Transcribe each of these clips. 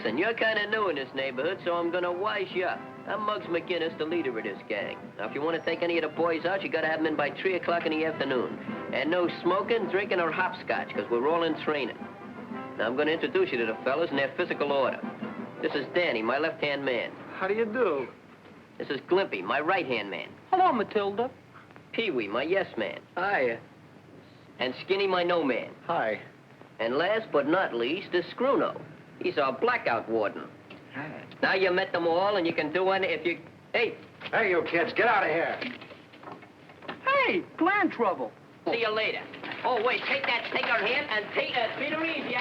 Listen, you're kind of new in this neighborhood, so I'm gonna wise you up. I'm Muggs McGinnis, the leader of this gang. Now, if you want to take any of the boys out, you gotta have them in by 3 o'clock in the afternoon. And no smoking, drinking, or hopscotch, because we're all in training. Now, I'm gonna introduce you to the fellas in their physical order. This is Danny, my left-hand man. How do you do? This is Glimpy, my right-hand man. Hello, Matilda. Pee-wee, my yes man. Hi. And Skinny, my no man. Hi. And last but not least is Scruno. He's our blackout warden. Now you met them all, and you can do one if you... Hey! Hey, you kids, get out of here. Hey, gland trouble. See you later. Oh, wait, take her hand and treat her easy.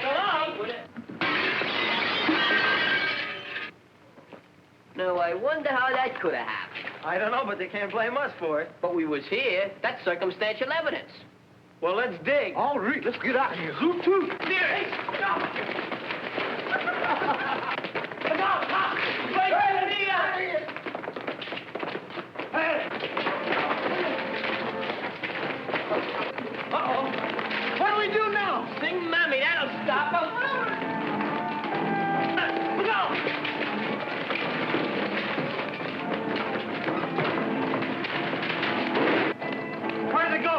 Now, I wonder how that could have happened. I don't know, but they can't blame us for it. But we was here. That's circumstantial evidence. Well, let's dig. All right, let's get out of here. Zoot toot. Hey, stop! Uh-oh. What do we do now? Sing Mammy, that'll stop them. Look out! Where'd it go?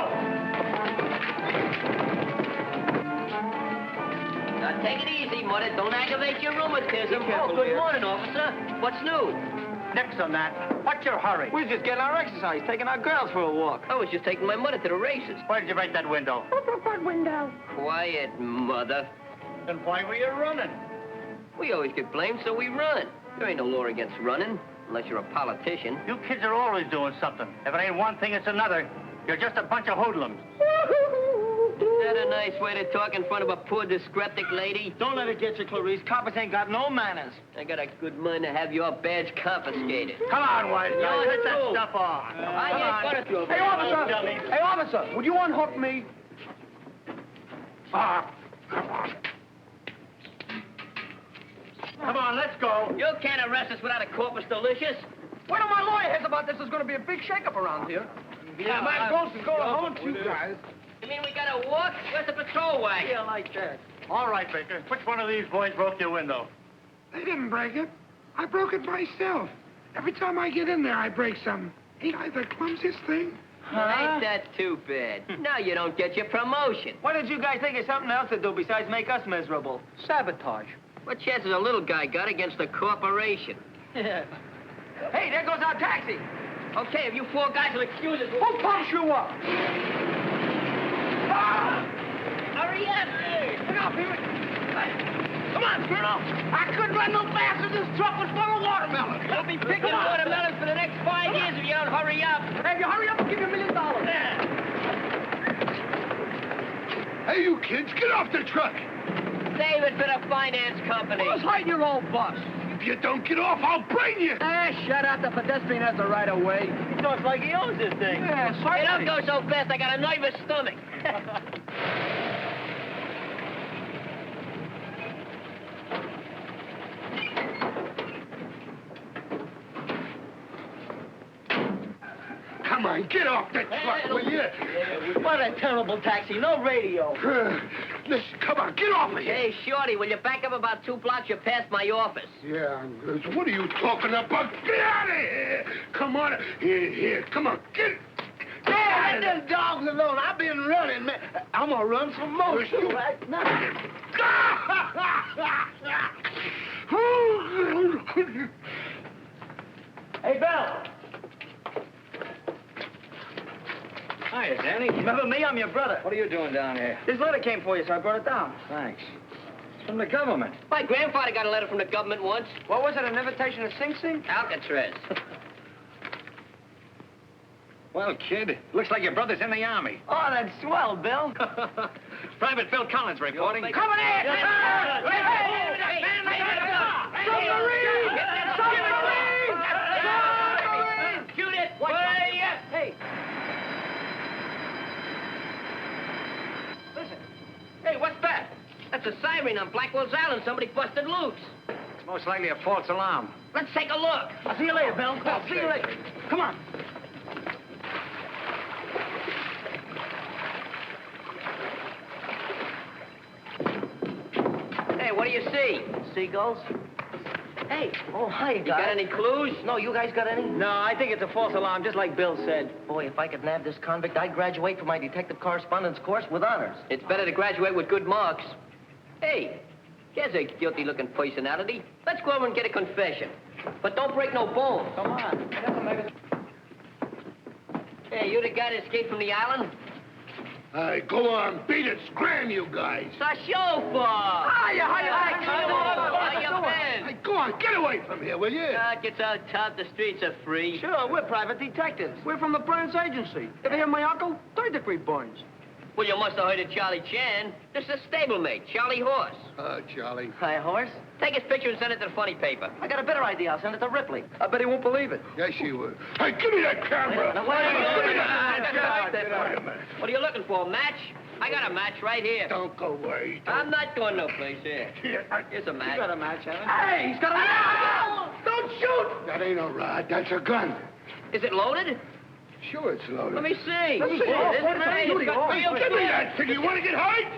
Now, take it easy, Mother. Don't aggravate your rheumatism. Be careful, Good dear. morning, officer. What's new? Nix on that. What's your hurry? We're just getting our exercise, taking our girls for a walk. I was just taking my mother to the races. Why did you break that window? What window? Quiet, Mother. Then why were you running? We always get blamed, so we run. There ain't no law against running, unless you're a politician. You kids are always doing something. If it ain't one thing, it's another. You're just a bunch of hoodlums. Is that a nice way to talk in front of a poor, dyspeptic lady? Don't let it get you, Clarice. Coppers ain't got no manners. I got a good mind to have your badge confiscated. Come on, white guy. You're Take that through. stuff off. I ain't gonna... Hey, officer! Hey, officer, would you unhook me? Ah, come on. Come on, let's go. You can't arrest us without a corpus delicious. What do my lawyer hears about this? There's going to be a big shakeup around here. Yeah, my ghost is going home to you guys. You mean we gotta walk? Where's the patrol wagon? Yeah, like that. All right, Baker. Which one of these boys broke your window? They didn't break it. I broke it myself. Every time I get in there, I break something. Ain't I the clumsiest thing? Ain't that too bad? Now you don't get your promotion. Why did you guys think of something else to do besides make us miserable? Sabotage. What chances a little guy got against a corporation? Yeah. Hey, there goes our taxi. Okay, if you 4 guys will excuse us... Who pumps you up? Ah! Hurry up! Look out, Pee-wee. Come on, Bruno. I couldn't run no faster. This truck was full of watermelon. You'll be picking watermelons for the next 5 years if you don't hurry up. Hey, if you hurry up, I'll give you $1 million. Hey, you kids, get off the truck. Save it for the finance company. Who's hiding your old bus? If you don't get off, I'll brain you. Ah, shut up. The pedestrian has the right of way. He talks like he owns this thing. Yeah, Hey, don't go so fast. I got a nervous stomach. Come on, get off the truck, will you? What a terrible taxi. No radio. Listen, come on, get off of here. Hey, Shorty, will you back up about 2 blocks? You're past my office. Yeah, what are you talking about? Get out of here. Come on. Here, come on, get it. Let them dogs alone. I've been running, man. I'm going to run some more right now. Hey, Bell. Hiya, Danny. Remember me? I'm your brother. What are you doing down here? This letter came for you, so I brought it down. Thanks. It's from the government. My grandfather got a letter from the government once. What was it, an invitation to Sing Sing? Alcatraz. Well, kid, looks like your brother's in the Army. Oh, that's swell, Bill. Private Phil Collins reporting. Coming in! Submarine! Shoot it! Hey! Listen. Hey, what's that? That's a siren on Blackwell's Island. Somebody busted loose. It's most likely a false alarm. Let's take a look. I'll see you later, Bill. I'll see you later. Come on. Hey, what do you see? Seagulls? Hey. Oh, hi, guys. You got any clues? No, you guys got any? No, I think it's a false alarm, just like Bill said. Boy, if I could nab this convict, I'd graduate from my detective correspondence course with honors. It's better to graduate with good marks. Hey, here's a guilty-looking personality. Let's go over and get a confession. But don't break no bones. Come on. Hey, you the guy that escaped from the island? Hey, go on, beat it. Scram, you guys. Sashofa! Hiya. How you been? Hey, go on, get away from here, will you? It's out top. The streets are free. Sure, we're private detectives. We're from the Burns Agency. Ever hear my uncle? Third-degree Burns. Well, you must have heard of Charlie Chan. This is a stablemate, Charlie Horse. Charlie. Hi, horse. Take his picture and send it to the funny paper. I got a better idea. I'll send it to Ripley. I bet he won't believe it. Yes, she would. Hey, give me that camera. Now, wait a minute. Give me Get that. out. Wait a minute. What are you looking for, a match? I got a match right here. Don't go away. I'm not going no place here. Here's a match. You got a match, haven't you? Hey, he's got a... Don't shoot! That ain't a rod. That's a gun. Is it loaded? Sure, it's loaded. Let me see. Let me see. Oh, this What is thing it? has got real Give me that thing. You want to get hurt?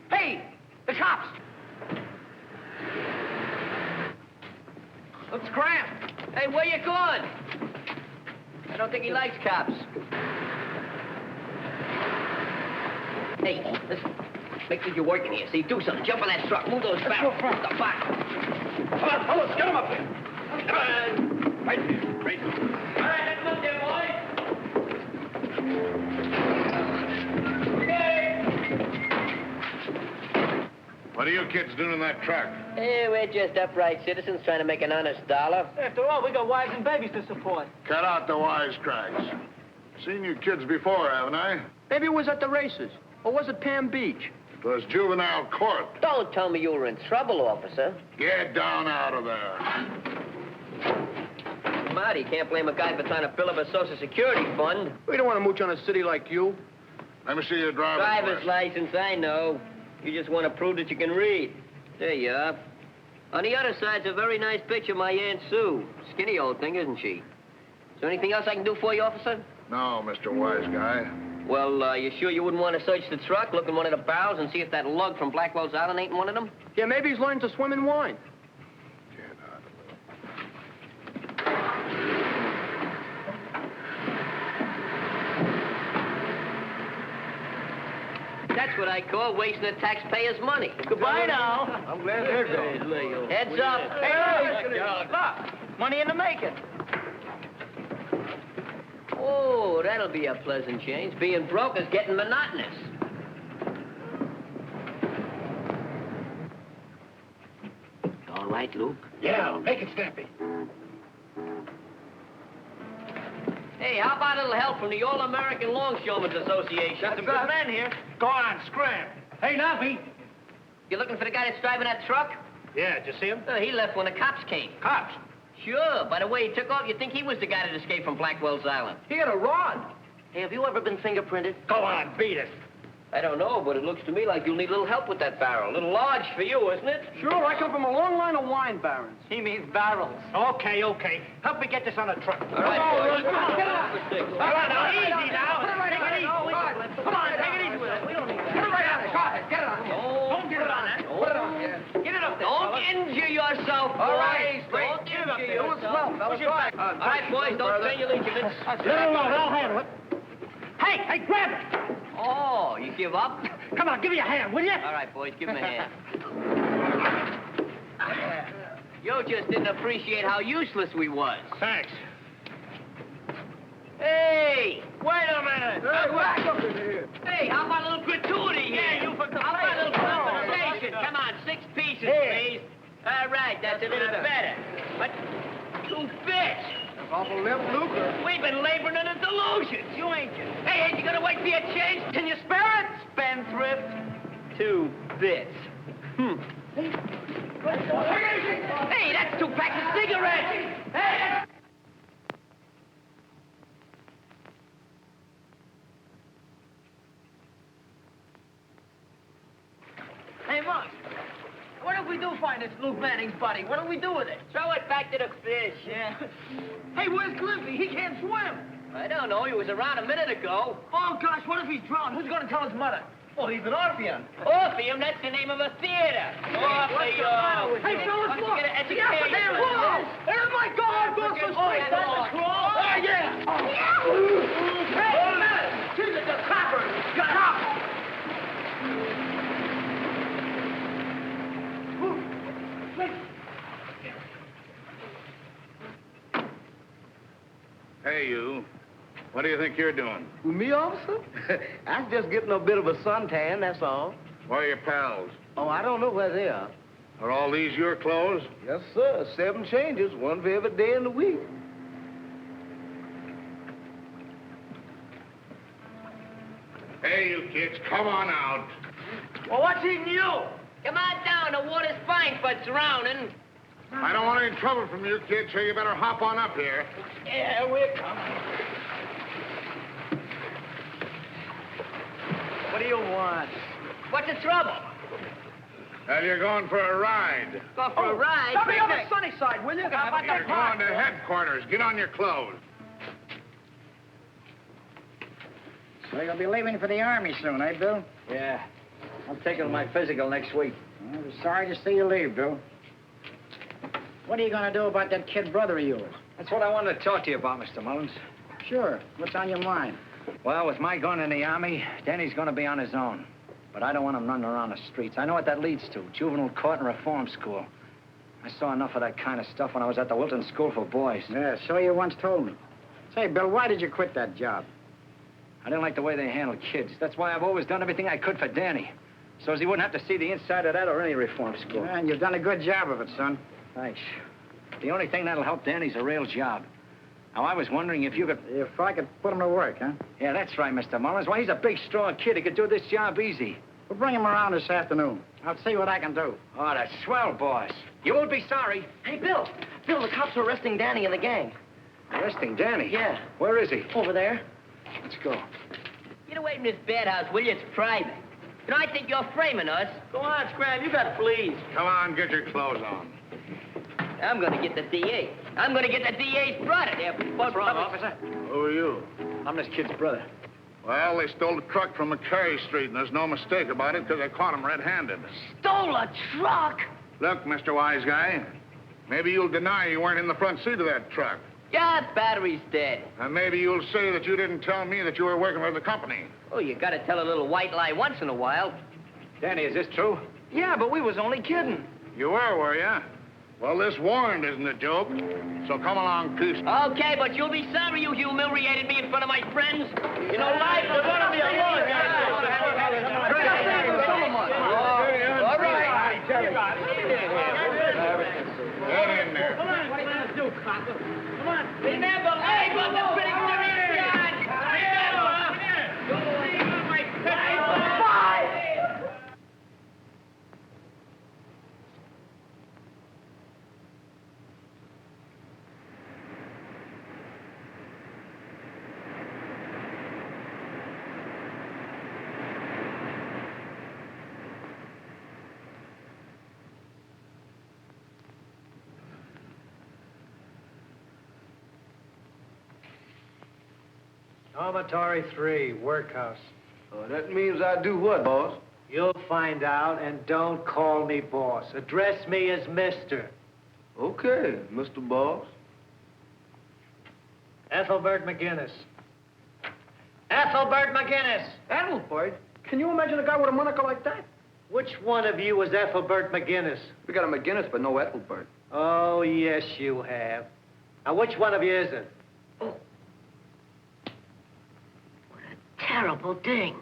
Hey, the cops. Looks cramped. Hey, where you going? I don't think he likes cops. Hey, listen. Make sure you're working here. See, do something. Jump on that truck. Move those barrels. Move the box. Come on, fellas, get him up there. Come on. Right there. Right there. All right, let's look there, boys. What are you kids doing in that truck? Hey, we're just upright citizens trying to make an honest dollar. After all, we got wives and babies to support. Cut out the wisecracks. Seen you kids before, haven't I? Maybe it was at the races. Or was it Palm Beach? It was juvenile court. Don't tell me you were in trouble, officer. Get down out of there. Marty, can't blame a guy for trying to fill up a Social Security fund. We don't want to mooch on a city like you. Let me see your driver's Driver's license, I know. You just want to prove that you can read. There you are. On the other side's a very nice picture of my Aunt Sue. Skinny old thing, isn't she? Is there anything else I can do for you, officer? No, Mr. Wise Guy. Well, you sure you wouldn't want to search the truck, look in one of the barrels, and see if that lug from Blackwell's Island ain't in one of them? Yeah, maybe he's learning to swim in wine. Get out of That's what I call wasting the taxpayers' money. Goodbye now. I'm glad they're gone. Heads up. Look, money in the making. Oh, that'll be a pleasant change. Being broke is getting monotonous. All right, Luke? Yeah, make it snappy. Hey, how about a little help from the All-American Longshoremen's Association? Got some good men here. Go on, scram. Hey, Nappy. You looking for the guy that's driving that truck? Yeah, did you see him? He left when the cops came. Cops. Sure, by the way he took off, you'd think he was the guy that escaped from Blackwell's Island. He had a rod. Hey, have you ever been fingerprinted? Go on, beat it. I don't know, but it looks to me like you'll need a little help with that barrel. A little large for you, isn't it? Sure, I come from a long line of wine barons. He means barrels. Okay. Help me get this on the truck. All right, boys. Come on, get out. Sticks. All right, now, easy now. Put it right Take on it it. easy. Come on, take it easy with it. We don't need that. Put it right on it. Go ahead, get it on. Don't get it on that. Put it on. Get it up there. Don't injure yourself, boys. All right, Don't get it up injure there. yourself. Push it back. All right, boys, don't strain your ligaments. Let it alone. I'll handle it. Hey, grab it. Oh, you give up? Come on, give me a hand, will you? All right, boys, give him a hand. You just didn't appreciate how useless we was. Thanks. Hey! Wait a minute. Back up in here. Hey, how about a little gratuity here? Yeah, you put the How about a little plate. compensation? Come on, 6 pieces, please. All right, that's a little better. But 2 bits. Awful limp, Luke. We've been laboring in a delusion. You ain't you. Hey, ain't you gonna wait for your change? Can you spare it? Spendthrift. 2 bits. Hey, that's 2 packs of cigarettes. Hey, Hey, Mom. What if we do find this Luke Manning's body? What do we do with it? throw it back to the fish. Yeah. Hey, where's Glimpy? He can't swim. I don't know. He was around a minute ago. Oh, gosh, what if he's drowned? Who's going to tell his mother? Oh, he's an Orpheum. Orpheum, that's the name of a theater. Orpheum. Hey, fellas, look. Get an Hey, education. whoa! There's my guard, goes for straight. That's a claw. Oh, yeah. Hey, man. Jesus, the copper. Got up. Hey, you. What do you think you're doing? Me, officer? I'm just getting a bit of a suntan, that's all. Where are your pals? Oh, I don't know where they are. Are all these your clothes? Yes, sir. 7 changes, one for every day in the week. Hey, you kids, come on out. Well, what's eating you? Come on down. The water's fine for drowning. I don't want any trouble from you kids, so you better hop on up here. Yeah, we're coming. What do you want? What's the trouble? Well, you're going for a ride. Go for a ride. Let me on the sunny side, will you? How about You're that going to park? headquarters. Get on your clothes. So you'll be leaving for the Army soon, eh, Bill? Yeah. I'm taking my physical next week. I'm sorry to see you leave, Bill. What are you going to do about that kid brother of yours? That's what I wanted to talk to you about, Mr. Mullins. Sure. What's on your mind? Well, with my going in the Army, Danny's going to be on his own. But I don't want him running around the streets. I know what that leads to. Juvenile court and reform school. I saw enough of that kind of stuff when I was at the Wilton School for Boys. Yeah, so you once told me. Say, Bill, why did you quit that job? I didn't like the way they handled kids. That's why I've always done everything I could for Danny. So as he wouldn't have to see the inside of that or any reform school. Yeah, and you've done a good job of it, son. Thanks. The only thing that'll help Danny's a real job. Now, I was wondering if you could... If I could put him to work, huh? Yeah, that's right, Mr. Mullins. Why, he's a big, strong kid. He could do this job easy. We'll bring him around this afternoon. I'll see what I can do. Oh, that's swell, boss. You won't be sorry. Hey, Bill. Bill, the cops are arresting Danny and the gang. Arresting Danny? Yeah. Where is he? Over there. Let's go. Get away from this bad house, will you? It's private. You know, I think you're framing us. Go on, Scram. You got fleas. Come on, get your clothes on. I'm gonna get the DA. I'm gonna get the DA's brother there. What's wrong, officer? Who are you? I'm this kid's brother. Well, they stole a truck from McCary Street, and there's no mistake about it because they caught him red-handed. Stole a truck? Look, Mr. Wise Guy, maybe you'll deny you weren't in the front seat of that truck. Yeah, battery's dead. And maybe you'll say that you didn't tell me that you were working for the company. Oh, you gotta tell a little white lie once in a while. Danny, is this true? Yeah, but we was only kidding. You were you? Well, this warrant isn't a joke, so come along, peace. Okay, but you'll be sorry you humiliated me in front of my friends. You know, life is gonna be a long All right. Get in there. Come on, what are you gonna do, copper? Come on. Remember, life is a big job. Dormitory 3, workhouse. Oh, that means I do what, boss? You'll find out, and don't call me boss. Address me as Mister. Okay, Mr. Boss. Ethelbert McGinnis. Ethelbert McGinnis! Ethelbert? Can you imagine a guy with a moniker like that? Which one of you is Ethelbert McGinnis? We got a McGinnis, but no Ethelbert. Oh, yes, you have. Now, which one of you is it? Terrible thing.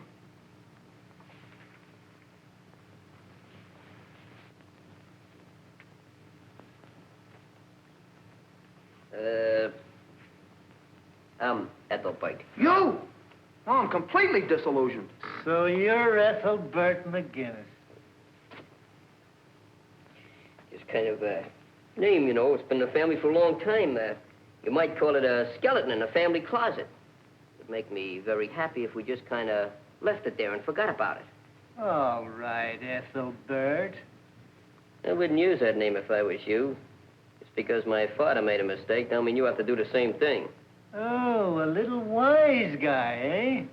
I'm Ethelbert. You? Oh, I'm completely disillusioned. So you're Ethelbert McGinnis. It's kind of a name, you know. It's been in the family for a long time. You might call it a skeleton in a family closet. It'd make me very happy if we just kind of left it there and forgot about it. All right, Ethelbert. I wouldn't use that name if I was you. It's because my father made a mistake. Don't mean you have to do the same thing. Oh, a little wise guy, eh?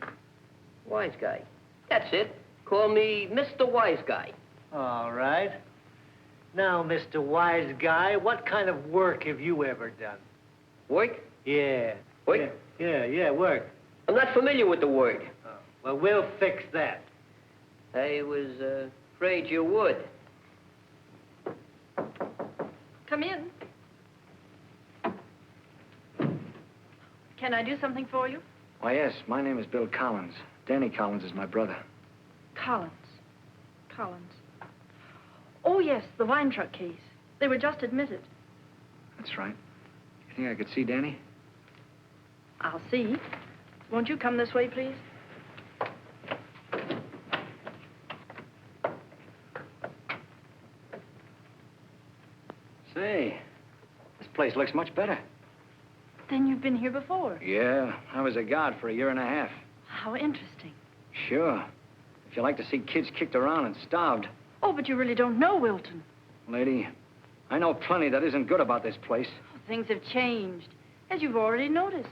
Wise guy. That's it. Call me Mr. Wise Guy. All right. Now, Mr. Wise Guy, what kind of work have you ever done? Work? Yeah. Work? Yeah, work. I'm not familiar with the word. Oh, well, we'll fix that. I was afraid you would. Come in. Can I do something for you? Why, yes, my name is Bill Collins. Danny Collins is my brother. Collins. Oh, yes, the wine truck case. They were just admitted. That's right. You think I could see Danny? I'll see. Won't you come this way, please? Say, this place looks much better. Then you've been here before. Yeah, I was a guard for a year and a half. How interesting. Sure. If you like to see kids kicked around and starved. Oh, but you really don't know Wilton. Lady, I know plenty that isn't good about this place. Things have changed, as you've already noticed.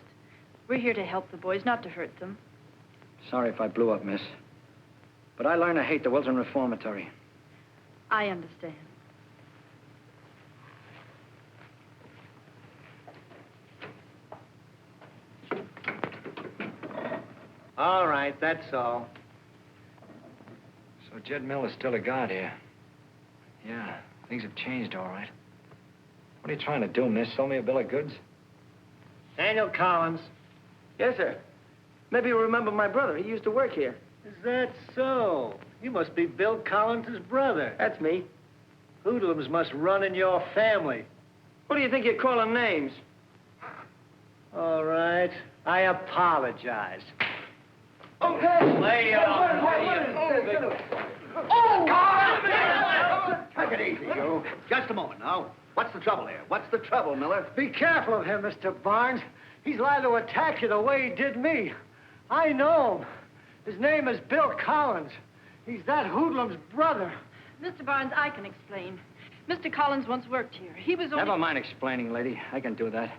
We're here to help the boys, not to hurt them. Sorry if I blew up, miss. But I learned to hate the Wilton Reformatory. I understand. All right, that's all. So Jed Miller's still a guard here. Yeah, things have changed, all right. What are you trying to do, miss? Sell me a bill of goods? Daniel Collins. Yes, sir. Maybe you remember my brother. He used to work here. Is that so? You must be Bill Collins' brother. That's me. Hoodlums must run in your family. What do you think you're calling names? All right. I apologize. Okay. Lay off. Take it easy, you. Just a moment now. What's the trouble here? What's the trouble, Miller? Be careful of him, Mr. Barnes. He's liable to attack you the way he did me. I know him. His name is Bill Collins. He's that hoodlum's brother. Mr. Barnes, I can explain. Mr. Collins once worked here. He was only... Never mind explaining, lady. I can do that.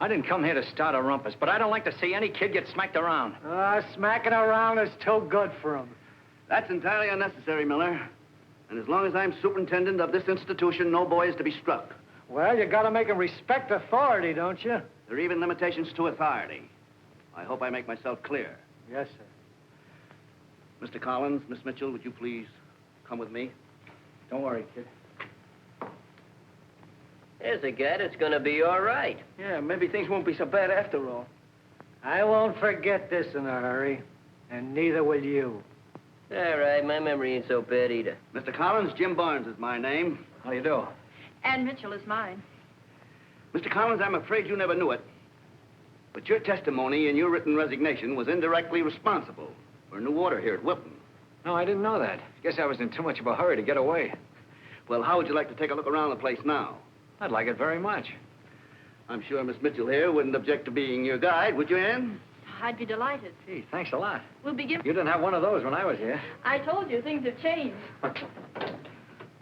I didn't come here to start a rumpus, but I don't like to see any kid get smacked around. Smacking around is too good for him. That's entirely unnecessary, Miller. And as long as I'm superintendent of this institution, no boy is to be struck. Well, you gotta make him respect authority, don't you? There are even limitations to authority. I hope I make myself clear. Yes, sir. Mr. Collins, Miss Mitchell, would you please come with me? Don't worry, kid. There's a guy that's gonna be all right. Yeah, maybe things won't be so bad after all. I won't forget this in a hurry, and neither will you. All right, my memory ain't so bad either. Mr. Collins, Jim Barnes is my name. How do you do? Ann Mitchell is mine. Mr. Collins, I'm afraid you never knew it, but your testimony in your written resignation was indirectly responsible for new order here at Wilton. No, I didn't know that. Guess I was in too much of a hurry to get away. Well, how would you like to take a look around the place now? I'd like it very much. I'm sure Miss Mitchell here wouldn't object to being your guide, would you, Ann? I'd be delighted. Gee, thanks a lot. We'll begin... You didn't have one of those when I was here. I told you, things have changed.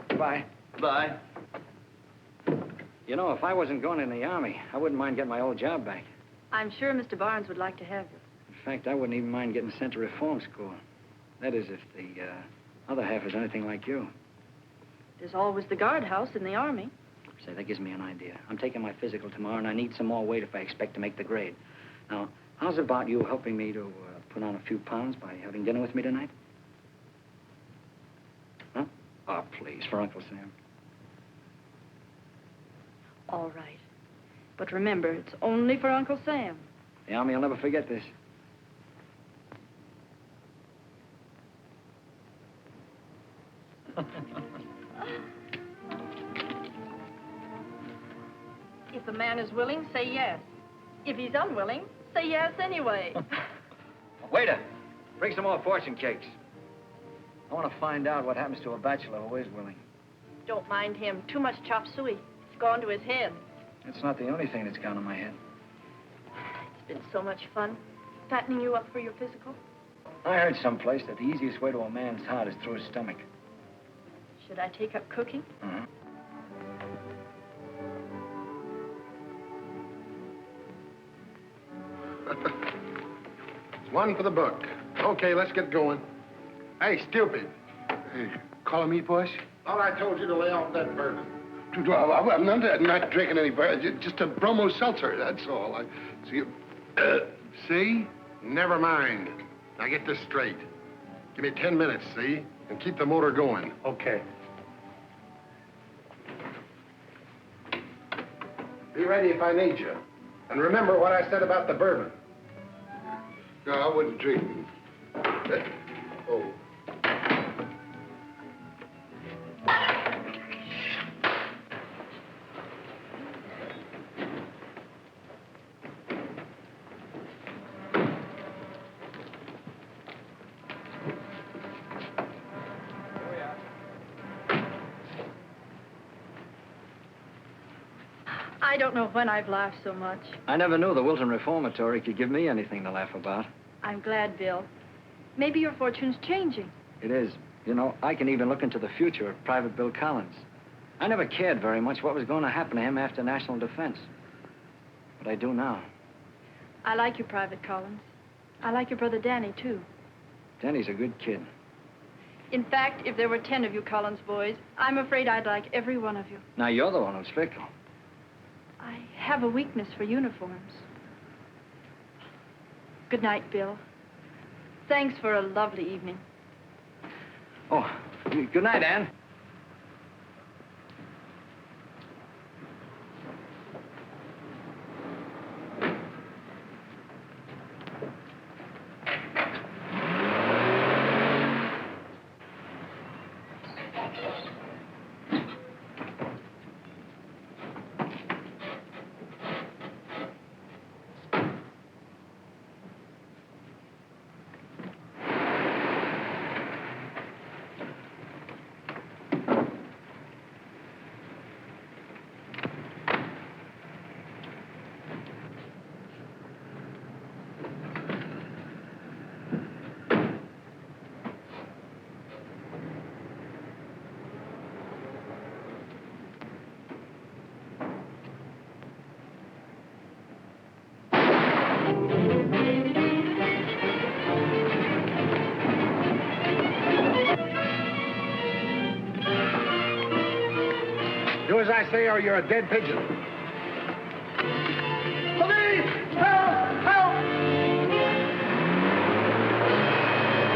Goodbye. Bye. You know, if I wasn't going in the Army, I wouldn't mind getting my old job back. I'm sure Mr. Barnes would like to have you. In fact, I wouldn't even mind getting sent to reform school. That is, if the other half is anything like you. There's always the guardhouse in the Army. Say, that gives me an idea. I'm taking my physical tomorrow, and I need some more weight if I expect to make the grade. Now, how's about you helping me to put on a few pounds by having dinner with me tonight? Huh? Oh, please, for Uncle Sam. All right. But remember, it's only for Uncle Sam. The Army will never forget this. If the man is willing, say yes. If he's unwilling, say yes anyway. Waiter, bring some more fortune cakes. I want to find out what happens to a bachelor who is willing. Don't mind him. Too much chop suey. It's gone to his head. It's not the only thing that's gone to my head. It's been so much fun fattening you up for your physical. I heard someplace that the easiest way to a man's heart is through his stomach. Should I take up cooking? Mm-hmm. One for the book. Okay, let's get going. Hey, stupid. Hey, calling me, Bush? Thought I told you to lay off that bourbon. I'm not drinking any bourbon. Just a bromo seltzer, that's all. See? See? Never mind. Now get this straight. Give me 10 minutes, see? And keep the motor going. Okay. Be ready if I need you. And remember what I said about the bourbon. No, I wouldn't drink. Oh. I don't know when I've laughed so much. I never knew the Wilton Reformatory could give me anything to laugh about. I'm glad, Bill. Maybe your fortune's changing. It is. You know, I can even look into the future of Private Bill Collins. I never cared very much what was going to happen to him after national defense. But I do now. I like you, Private Collins. I like your brother Danny, too. Danny's a good kid. In fact, if there were 10 of you Collins boys, I'm afraid I'd like every one of you. Now, you're the one who's fickle. I have a weakness for uniforms. Good night, Bill. Thanks for a lovely evening. Oh, good night, Ann. Do as I say or you're a dead pigeon. Police! Help! Help!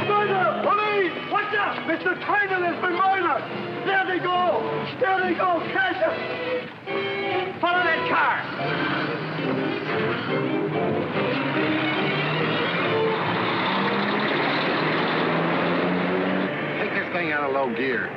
Murder! Police! What's up? Mr. Tynan has been murdered! There they go! There they go! Catch them! Follow that car! Take this thing out of low gear.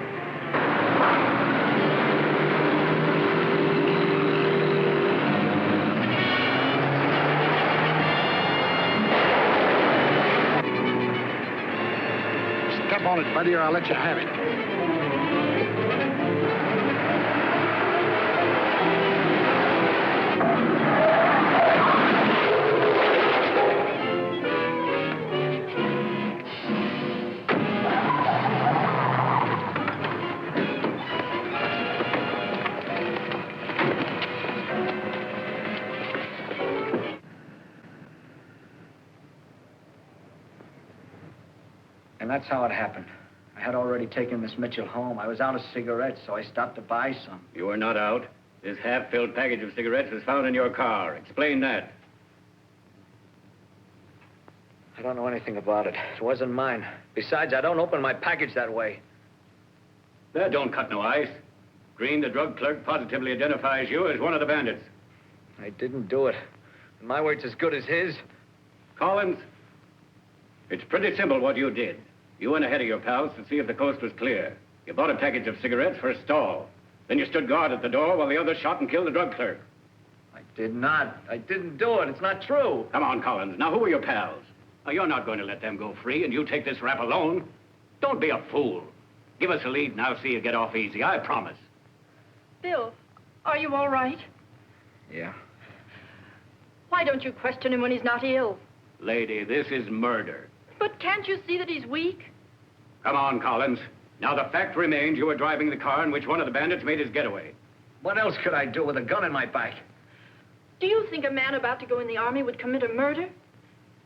Step on it, buddy, or I'll let you have it. And that's how it happened. I had already taken Miss Mitchell home. I was out of cigarettes, so I stopped to buy some. You were not out. This half-filled package of cigarettes was found in your car. Explain that. I don't know anything about it. It wasn't mine. Besides, I don't open my package that way. That don't cut no ice. Green, the drug clerk, positively identifies you as one of the bandits. I didn't do it. And my word's as good as his. Collins, it's pretty simple what you did. You went ahead of your pals to see if the coast was clear. You bought a package of cigarettes for a stall. Then you stood guard at the door while the others shot and killed the drug clerk. I did not. I didn't do it. It's not true. Come on, Collins. Now, who are your pals? Now, you're not going to let them go free, and you take this rap alone. Don't be a fool. Give us a lead, and I'll see you get off easy. I promise. Bill, are you all right? Yeah. Why don't you question him when he's not ill? Lady, this is murder. But can't you see that he's weak? Come on, Collins. Now, the fact remains you were driving the car in which one of the bandits made his getaway. What else could I do with a gun in my back? Do you think a man about to go in the army would commit a murder?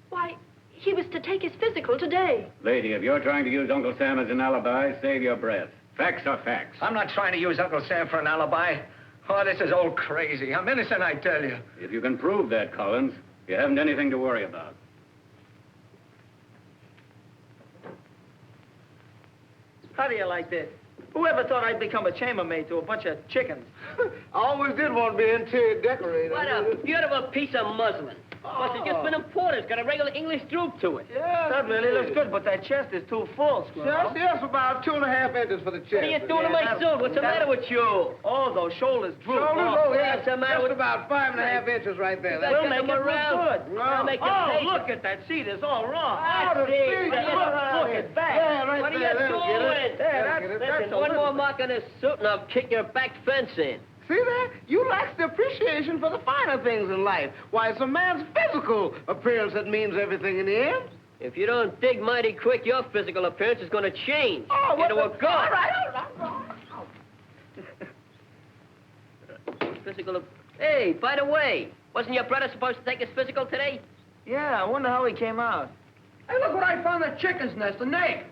Why, He was to take his physical today. Lady, if you're trying to use Uncle Sam as an alibi, save your breath. Facts are facts. I'm not trying to use Uncle Sam for an alibi. Oh, this is all crazy. I'm innocent, I tell you. If you can prove that, Collins, you haven't anything to worry about. How do you like this? Whoever thought I'd become a chambermaid to a bunch of chickens? I always did want to be an interior decorator. What a beautiful piece of muslin. Must have just been imported. It's got a regular English droop to it. Yeah, That really looks good, but that chest is too full, Squirrel. Yes, about 2.5 inches for the chest. What are you doing to my suit? What's the matter with you? Oh, those shoulders droop. Shoulders? Oh, yeah. What's the matter Just with... about 5.5 inches right there. We'll Get make them it look around. good. I'll make it Oh, taste look at that seat. It's all wrong. Ah, the see, seat. look at that. Yeah, right What are there. you That'll get doing? it. That'll get it. That's Listen, a one little- more mark on this suit and I'll kick your back fence in. See that? You lack the appreciation for the finer things in life. Why, it's a man's physical appearance that means everything in the end. If you don't dig mighty quick, your physical appearance is going to change into a god. All right. Physical... Hey, by the way, wasn't your brother supposed to take his physical today? Yeah, I wonder how he came out. Hey, look what I found in the chicken's nest, a egg.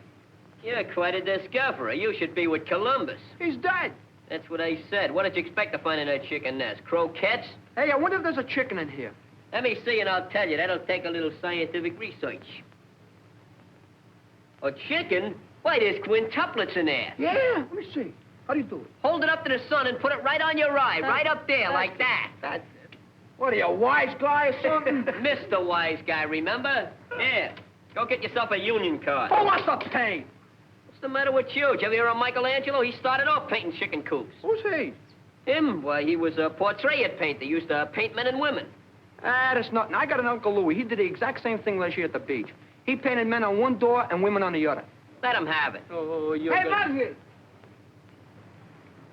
You're quite a discoverer. You should be with Columbus. He's dead. That's what I said. What did you expect to find in that chicken nest? Croquettes? Hey, I wonder if there's a chicken in here. Let me see and I'll tell you. That'll take a little scientific research. A chicken? Why, there's quintuplets in there. Yeah, let me see. How do you do it? Hold it up to the sun and put it right on your eye, right up there, like that. That's it. What are you, a wise guy or something? Mr. Wise Guy, remember? Here, go get yourself a union card. Oh, what's the pain? What's the matter with you? Did you ever hear of Michelangelo? He started off painting chicken coops. Who's he? Him? Why, he was a portrait painter. He used to paint men and women. Ah, that's nothing. I got an Uncle Louie. He did the exact same thing last year at the beach. He painted men on one door and women on the other. Let him have it. Oh, you're Hey, good. Muggsy!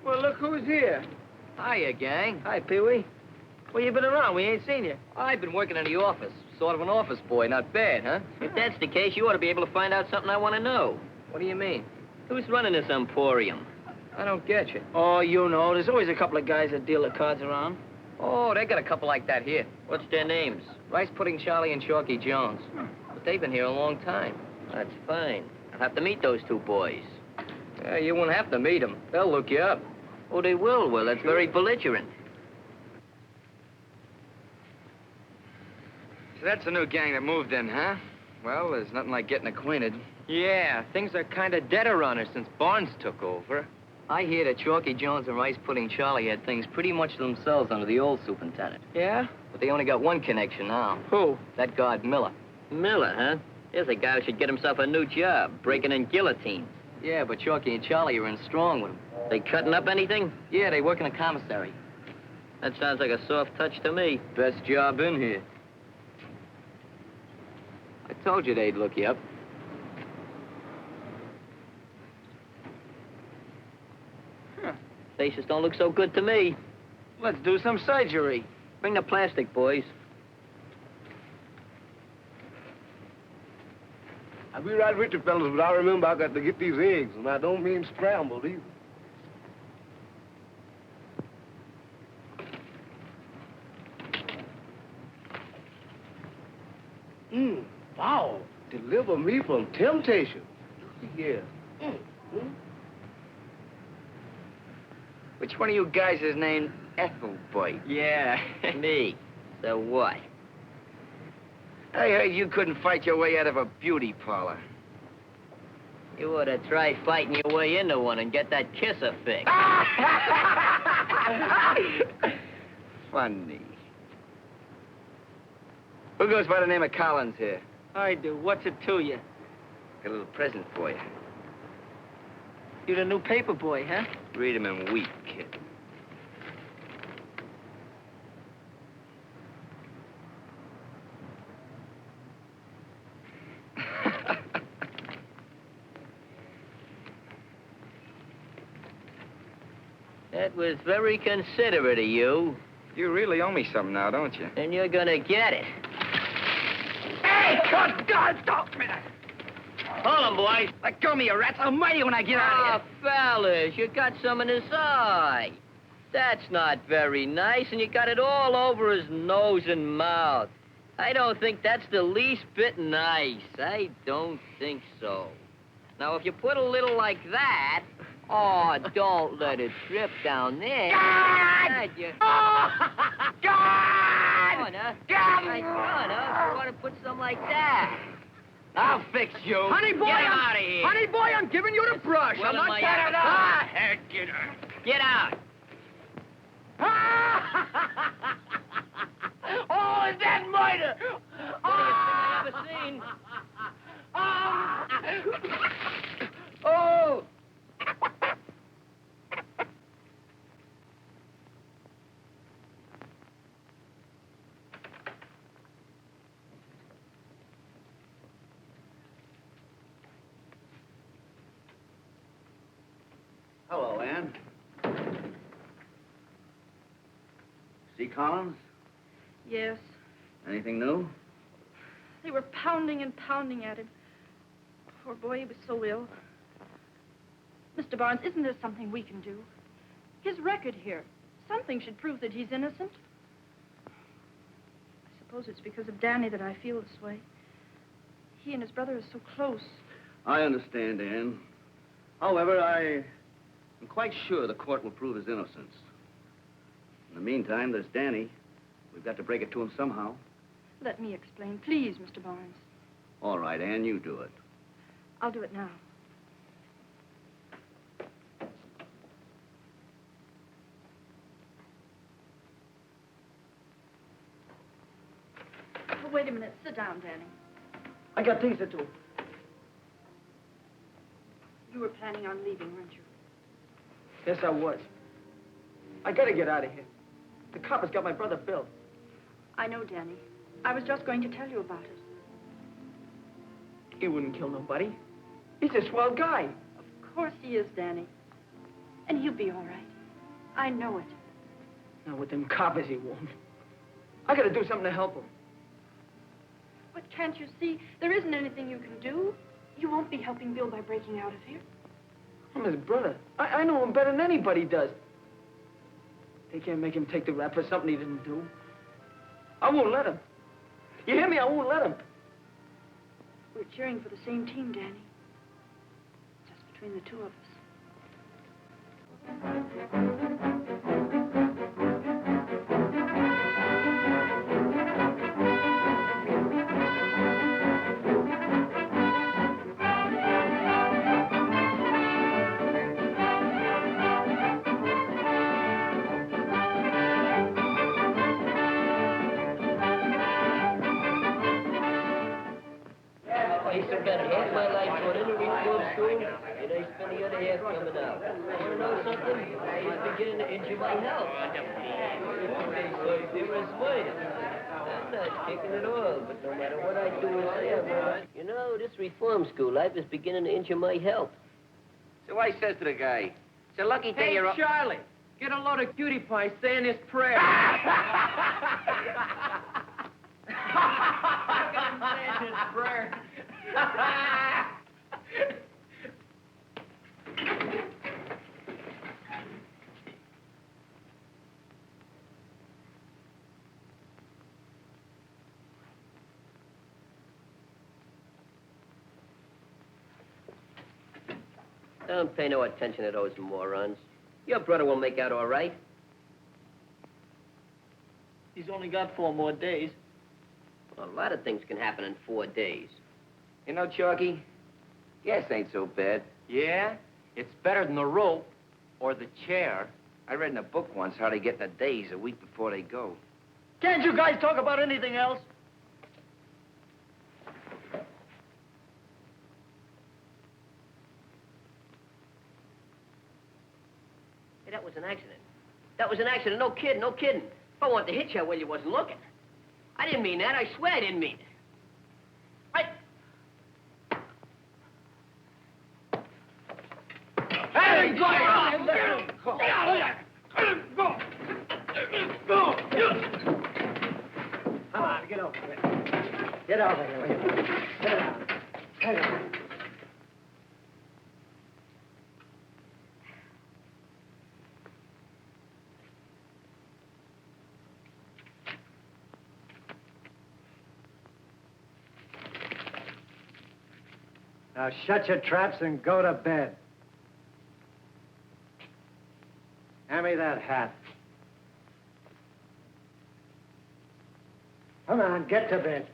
Well, look who's here. Hiya, gang. Hi, Pee-wee. Well, you been around. We ain't seen you. I've been working in the office. Sort of an office boy. Not bad, huh? If that's the case, you ought to be able to find out something I want to know. What do you mean? Who's running this emporium? I don't get you. Oh, you know, there's always a couple of guys that deal the cards around. Oh, they got a couple like that here. What's their names? Rice Pudding Charlie and Chalky Jones. But they've been here a long time. That's fine. I'll have to meet those two boys. Yeah, you won't have to meet them. They'll look you up. Oh, they will? Well, that's very belligerent. So that's the new gang that moved in, huh? Well, there's nothing like getting acquainted. Yeah, things are kind of dead around her since Barnes took over. I hear that Chalky Jones and Rice Pudding Charlie had things pretty much to themselves under the old superintendent. Yeah? But they only got one connection now. Who? That guard Miller. Miller, huh? Here's a guy who should get himself a new job, breaking in guillotines. Yeah, but Chalky and Charlie are in strong with him. They cutting up anything? Yeah, they work in a commissary. That sounds like a soft touch to me. Best job in here. I told you they'd look you up. Faces don't look so good to me. Let's do some surgery. Bring the plastic, boys. I'll be right with you, fellas, but I remember I got to get these eggs, and I don't mean scrambled either. Wow. Deliver me from temptation. Yeah. Which one of you guys is named Ethelbert? Yeah, me. So what? I heard you couldn't fight your way out of a beauty parlor. You ought to try fighting your way into one and get that kisser fix. Funny. Who goes by the name of Collins here? I do. What's it to you? Got a little present for you. You the new paper boy, huh? Read 'em in wheat, kid. That was very considerate of you. You really owe me something now, don't you? And you're gonna get it. Hey, good God, stop me! Hold him, boys. Let go of me, you rats. I'll murder you when I get out of here. Fellas, you got some in his eye. That's not very nice, and you got it all over his nose and mouth. I don't think that's the least bit nice. I don't think so. Now, if you put a little like that... Oh, don't let it drip down there. God! God! Come on, huh? God! Come on, huh? You want to put something like that? I'll fix you. Honey boy, Get him out of here. Honey boy, I'm giving you the brush. Well, I'm not my getting appetite. Get out. Get out. Oh, is that murder? Funniest thing I ever seen. Oh! Hello, Ann. See Collins? Yes. Anything new? They were pounding and pounding at him. Poor boy, he was so ill. Mr. Barnes, isn't there something we can do? His record here. Something should prove that he's innocent. I suppose it's because of Danny that I feel this way. He and his brother are so close. I understand, Ann. However, I'm quite sure the court will prove his innocence. In the meantime, there's Danny. We've got to break it to him somehow. Let me explain, please, Mr. Barnes. All right, Ann, you do it. I'll do it now. Oh, wait a minute. Sit down, Danny. I got things to do. You were planning on leaving, weren't you? Yes, I was. I gotta get out of here. The coppers got my brother Bill. I know, Danny. I was just going to tell you about it. He wouldn't kill nobody. He's a swell guy. Of course he is, Danny. And he'll be all right. I know it. Now, with them coppers, he won't. I gotta do something to help him. But can't you see? There isn't anything you can do. You won't be helping Bill by breaking out of here. I'm his brother. I know him better than anybody does. They can't make him take the rap for something he didn't do. I won't let him. You hear me? I won't let him. We're cheering for the same team, Danny. Just between the two of us. I spent half my life going into reform school, and I spend the other half coming out. Want to know something? It's beginning to injure my health. They say they were smiling. I'm not kicking at all, but no matter what I do or say, I'm not. You know, this reform school life is beginning to injure my health. So I says to the guy, it's a lucky thing you're... Hey, Charlie, get a load of cutie pie saying this prayer. prayer. Don't pay no attention to those morons. Your brother will make out all right. He's only got 4 more days. Well, a lot of things can happen in 4 days. You know, Chalky, gas ain't so bad. Yeah? It's better than the rope or the chair. I read in a book once how they get in the days a week before they go. Can't you guys talk about anything else? Hey, that was an accident. That was an accident. No kidding, no kidding. If I wanted to hit you, well, you wasn't looking. I didn't mean that. I swear I didn't mean it. Hey, go! Get out of here! Go! Go! Come on, get over here. Get over here. Sit down. Sit down. Now shut your traps and go to bed. Hand me that hat. Come on, get to bed.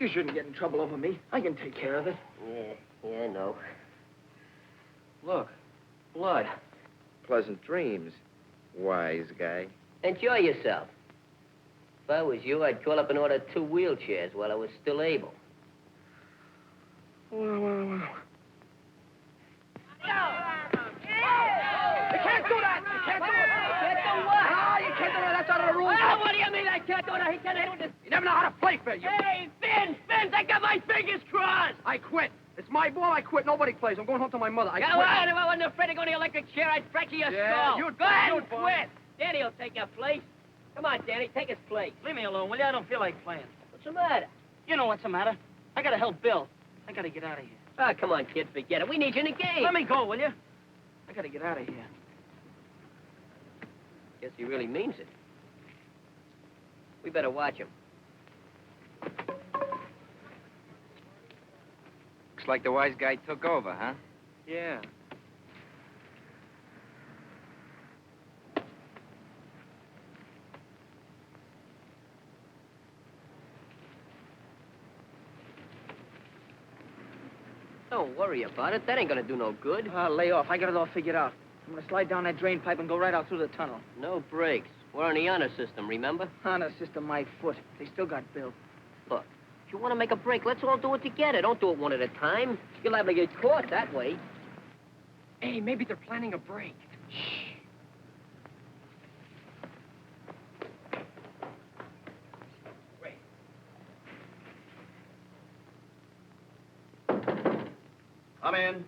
You shouldn't get in trouble over me. I can take care of it. Yeah, I know. Look, blood. Pleasant dreams, wise guy. Enjoy yourself. If I was you, I'd call up and order 2 wheelchairs while I was still able. You can't do that! You can't do it! Can't do what? Ah, you can't do that! That's out of the rules! Oh, what do you mean I can't do that? He can't handle this. You never know how to play fair, you... Hey, Vince, I got my fingers crossed. I quit. It's my ball, I quit. Nobody plays. I'm going home to my mother. I Go quit. on, if I wasn't afraid to go on the electric chair, I'd fracture your Yeah, skull. you'd Go ahead do and it, boy. quit. Danny will take your place. Come on, Danny, take his place. Leave me alone, will you? I don't feel like playing. What's the matter? You know what's the matter. I gotta help Bill. I gotta get out of here. Ah, come on, kid, forget it. We need you in the game. Let me go, will you? I gotta get out of here. Guess he really means it. We better watch him. Looks like the wise guy took over, huh? Yeah. Don't worry about it. That ain't gonna do no good. Lay off. I got it all figured out. I'm gonna slide down that drain pipe and go right out through the tunnel. No brakes. We're on the honor system, remember? Honor system, my foot. They still got Bill. Look, if you want to make a break, let's all do it together. Don't do it one at a time. You're liable to get caught that way. Hey, maybe they're planning a break. Shh. Come in.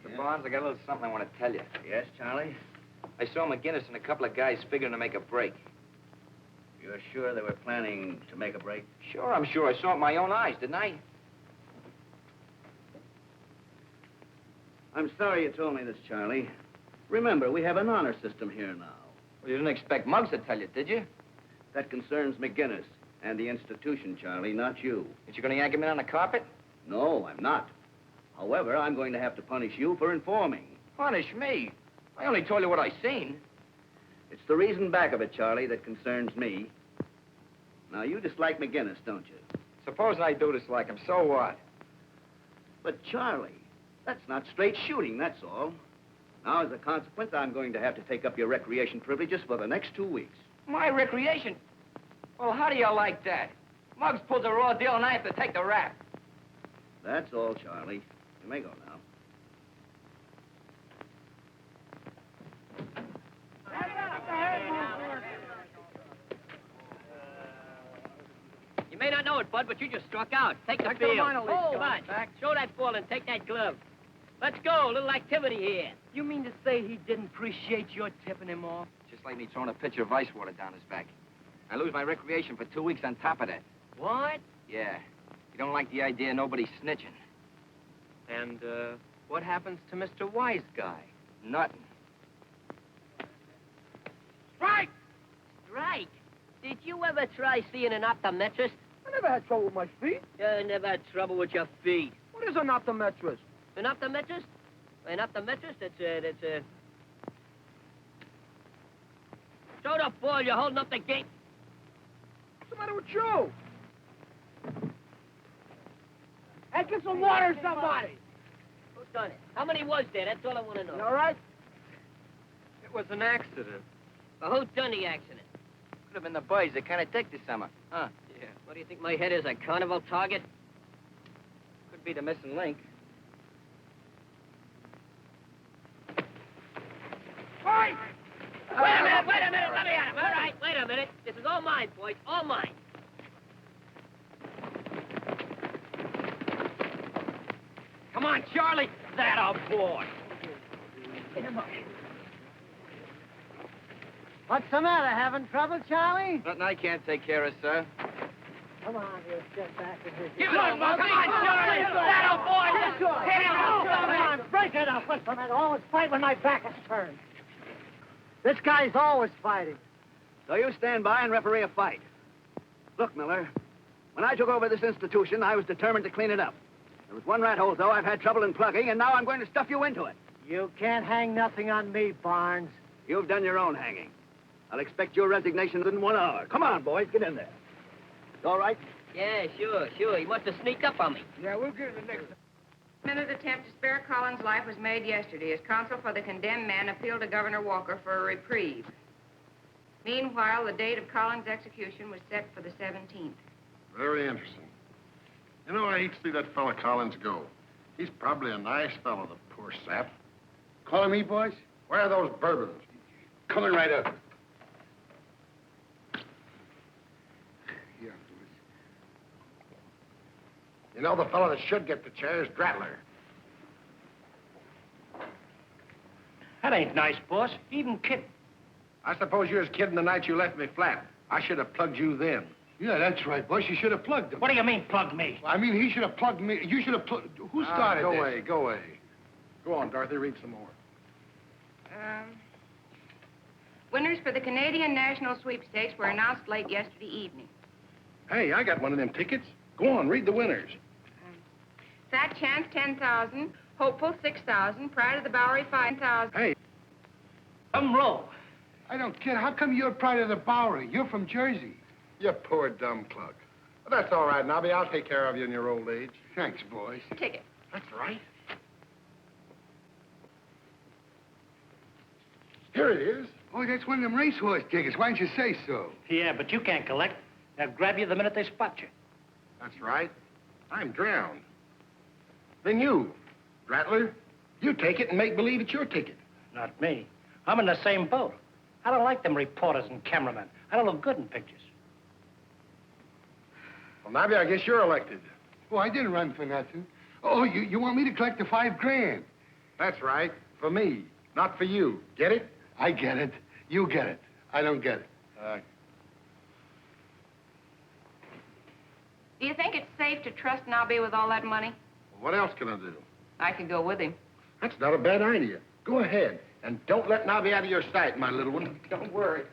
Mr. Barnes, I got a little something I want to tell you. Yes, Charlie? I saw McGinnis and a couple of guys figuring to make a break. You're sure they were planning to make a break? Sure, I'm sure. I saw it with my own eyes, didn't I? I'm sorry you told me this, Charlie. Remember, we have an honor system here now. Well, you didn't expect Muggs to tell you, did you? That concerns McGinnis and the institution, Charlie, not you. That you're going to yank him in on the carpet? No, I'm not. However, I'm going to have to punish you for informing. Punish me? I only told you what I seen. It's the reason back of it, Charlie, that concerns me. Now, you dislike McGinnis, don't you? Supposing I do dislike him, so what? But, Charlie, that's not straight shooting, that's all. Now, as a consequence, I'm going to have to take up your recreation privileges for the next 2 weeks. My recreation? Well, how do you like that? Muggs pulls a raw deal and I have to take the rap. That's all, Charlie. You may go now. You may not know it, Bud, but you just struck out. Take the Back to the field. minor leagues. Come on. Back. Show that ball and take that glove. Let's go. A little activity here. You mean to say he didn't appreciate your tipping him off? Just like me throwing a pitcher of ice water down his back. I lose my recreation for 2 weeks on top of that. What? Yeah. You don't like the idea of nobody snitching. And, what happens to Mr. Wise Guy? Nothing. Strike! Strike? Did you ever try seeing an optometrist? I never had trouble with my feet. You never had trouble with your feet. What is an optometrist? An optometrist? An optometrist? That's a... Show the ball. You're holding up the gate. What's the matter with you? Hey, get some water, somebody. Who done it? How many was there? That's all I want to know. You all right? It was an accident. Well, who done the accident? Could have been the boys. They kind of dick this summer. Huh? Yeah. What do you think my head is, a carnival target? Could be the missing link. Fight! Wait a minute, let me at him. All right, wait a minute. This is all mine, boys, all mine. Come on, Charlie. That a boy. Get him up. What's the matter? Having trouble, Charlie? Nothing I can't take care of, sir. Come on, you get back in here. Give it up, Mug. Come on, Charlie. That old boy. Hit him. Come on, break it up. What's the matter? Always fight when my back is turned. This guy's always fighting. So you stand by and referee a fight. Look, Miller, when I took over this institution, I was determined to clean it up. There was one rat hole, though, I've had trouble in plugging, and now I'm going to stuff you into it. You can't hang nothing on me, Barnes. You've done your own hanging. I'll expect your resignation in 1 hour. Come on, boys, get in there. All right? Yeah, sure. He must have sneaked up on me. Yeah, we'll get it the next time. Minute attempt to spare Collins' life was made yesterday as counsel for the condemned man appealed to Governor Walker for a reprieve. Meanwhile, the date of Collins' execution was set for the 17th. Very interesting. You know, I hate to see that fella Collins go. He's probably a nice fellow, the poor sap. Calling me, boys? Where are those bourbons? Coming right up. You know, the fellow that should get the chair is Dratler. That ain't nice, boss. Even kidding. I suppose you was kidding the night you left me flat. I should have plugged you then. Yeah, that's right, boss. You should have plugged him. What do you mean, plug me? I mean, he should have plugged me. You should have plugged... Who started Go this? away, go away. Go on, Dorothy, read some more. Winners for the Canadian National Sweepstakes were announced late yesterday evening. Hey, I got one of them tickets. Go on, read the winners. Fat Chance, 10,000. Hopeful, 6,000. Pride of the Bowery, 5,000. Hey. Come roll. I don't get it. How come you're Pride of the Bowery? You're from Jersey. You poor dumb cluck. Well, that's all right, Nobby. I'll take care of you in your old age. Thanks, boys. Ticket. That's right. Here it is. Oh, that's one of them racehorse tickets. Why didn't you say so? Yeah, but you can't collect. They'll grab you the minute they spot you. That's right. I'm drowned. Then you, Dratler, you take it and make believe it's your ticket. Not me. I'm in the same boat. I don't like them reporters and cameramen. I don't look good in pictures. Well, Nobby, I guess you're elected. Oh, I didn't run for nothing. Oh, you want me to collect the $5 grand? That's right. For me, not for you. Get it? I get it. You get it. I don't get it. Do you think it's safe to trust Nobby with all that money? What else can I do? I could go with him. That's not a bad idea. Go ahead. And don't let Nobby out of your sight, my little one. Don't worry.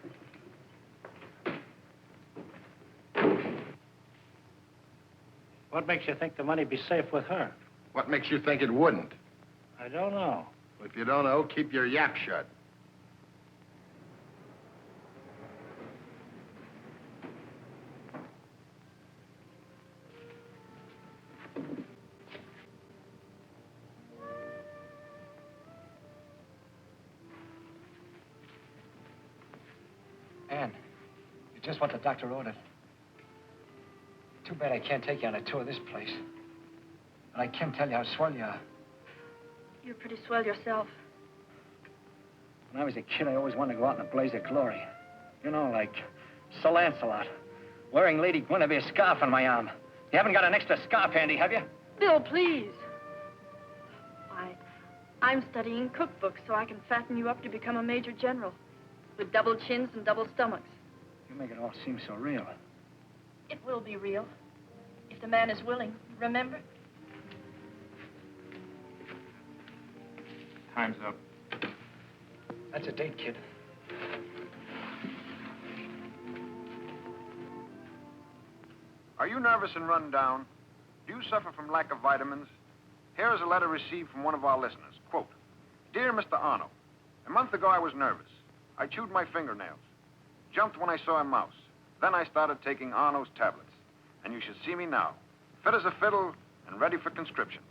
What makes you think the money'd be safe with her? What makes you think it wouldn't? I don't know. If you don't know, keep your yap shut. Ann, you're just what the doctor ordered. Too bad I can't take you on a tour of this place. But I can tell you how swell you are. You're pretty swell yourself. When I was a kid, I always wanted to go out in a blaze of glory. You know, like Sir Lancelot, wearing Lady Guinevere's scarf on my arm. You haven't got an extra scarf handy, have you? Bill, please. I'm studying cookbooks so I can fatten you up to become a major general. With double chins and double stomachs. You make it all seem so real. It will be real. If the man is willing, remember? Time's up. That's a date, kid. Are you nervous and run down? Do you suffer from lack of vitamins? Here is a letter received from one of our listeners. Quote, Dear Mr. Arno, a month ago I was nervous. I chewed my fingernails. Jumped when I saw a mouse. Then I started taking Arno's tablets. And you should see me now. Fit as a fiddle and ready for conscription.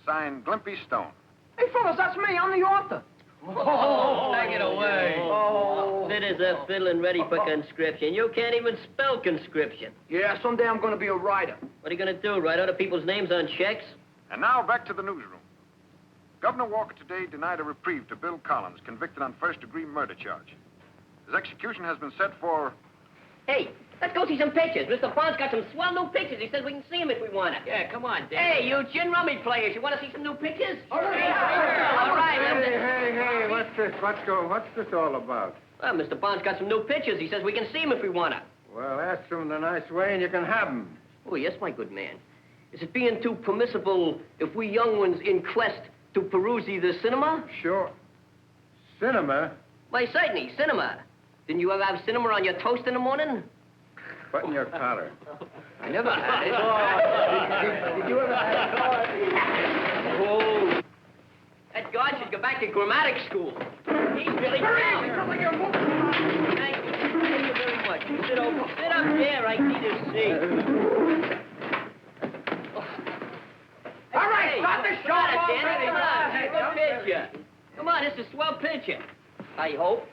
Signed, Glimpy Stone. Hey, fellas, that's me. I'm the author. Take it away. Fit as a fiddle and ready for conscription. You can't even spell conscription. Yeah, someday I'm going to be a writer. What are you going to do, write other people's names on checks? And now back to the newsroom. Governor Walker today denied a reprieve to Bill Collins, convicted on first-degree murder charge. His execution has been set for... Hey, let's go see some pictures. Mr. Bond's got some swell new pictures. He says we can see them if we want to. Yeah, come on, Dan. Hey, you gin rummy players, you want to see some new pictures? All right. All right. Hey, What's this? What's this all about? Well, Mr. Barnes got some new pictures. He says we can see them if we want to. Well, ask them the nice way and you can have them. Oh, yes, my good man. Is it being too permissible if we young ones in quest to peruse the cinema? Sure. Cinema? Why, certainly, cinema. Didn't you ever have cinema on your toast in the morning? Button your collar. I never had it. Did you ever have it? Oh. That guard should go back to grammatic school. He's really proud. Thank you. Thank you very much. You sit up there. I need a seat. All right, stop the show already. Come on, take a picture. Come on, this is a swell picture. I hope.